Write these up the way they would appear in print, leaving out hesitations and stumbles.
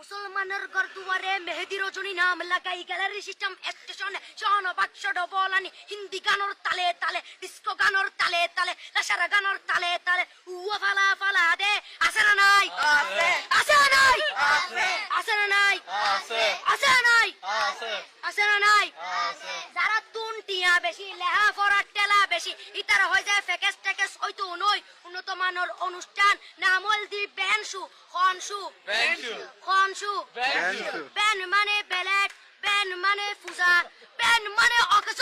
মুসলমানের ঘর দুয়ারে মেহেদি রজনী নাম লাগাই গ্যালারি সিস্টেম স্টেশনে শহনবাক্স ডবলানি হিন্দি গানোর তালে তালে ডিস্কো গানোর তালে তালে লাসারা গানোর তালে তালে উয়া ফালা ফালা দে আছে না নাই আছে আছে না নাই আছে আছে না নাই আছে আছে না নাই আছে আছে না নাই আছে যারা তুনটিয়া বেশি লেহা ফরা টেলা বেশি ইতারা হয়ে যায় ফেকেস টেকেস হয়তো নয় উন্নত মানের অনুষ্ঠান নামল দি বেনশু খনশু খনশু বেন মানে বেলেট বেন মানে ফুজা বেন মানে অকস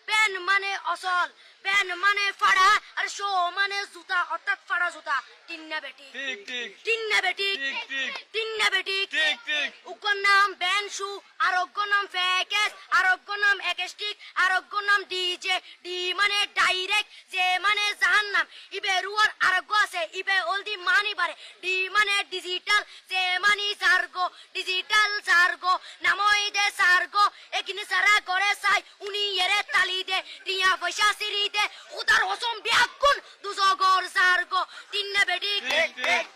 বেন মানে অসল বেন মানে ফাড়া আর শো মানে জুতা অর্থাৎ ফাড়া জুতা তিন্না বেটি ঠিক ঠিক তিন্না বেটি ঠিক ঠিক তিন্না বেটি ঠিক ঠিক উকর নাম বেনশু আরোগ্য নাম ফেকেস আরোগ্য নাম একেস্টিক আরোগ্য নাম ডিজে ডি মানে ডাইরেক্ট যে মানে জাহান্নাম ইবে রুয়ার আরোগ্য আছে ইবে অলদি মানি বারে ডি মানে ডিজিটাল যে মানি সার্গো ডিজিটাল সার্গো নামই দে সার্গো একিনি সারা করে সাই উনি এরে তালি দে টিয়া পয়সা সিরি দে উদার হসম বিয়াকুন দুজগর সার্গো তিন্না বেটি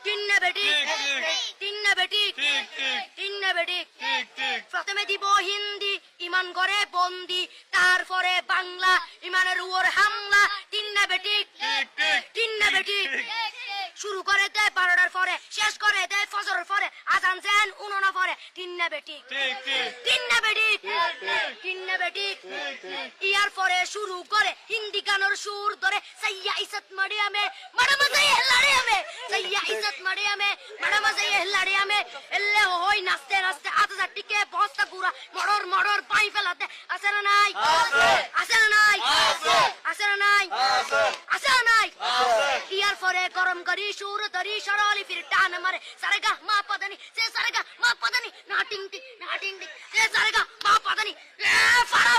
তিন্না বেটি তিন্না বেটি তিন্না বেটি প্রথমে দিব হিন্দি ইমান করে বন্দি তারপরে বাংলা ইমানের উপর হামলা তিন্না বেটি তিন্না বেটি শুরু করে দেয় 12টার পরে শেষ করে দেয় ফজরের পরে আজান যেন উননা পরে তিন্না বেটি তিন্না বেটি তিন্না বেটি ইয়ার পরে শুরু করে হিন্দি গানের সুর ধরে সাইয়া ইজ্জত মারিয়ামে মারা মজাই হেলারিয়ামে সাইয়া ইজ্জত মারিয়ামে মারা মজাই হেলারিয়ামে এলে হই নাচতে নাচতে আধা টিকে বস্তা গুড়া মড়র মড়র পাই ফেলাতে আছে না নাই আছে আছে না নাই আছে আছে না নাই আছে আছে না নাই ইয়ার পরে গরম করি সুর ধরি সরলি ফির টান মারে সারেগা মা পদানি সে সারেগা মা পদানি না টিং টিং না টিং টিং সে সারেগা মা পদানি ফারা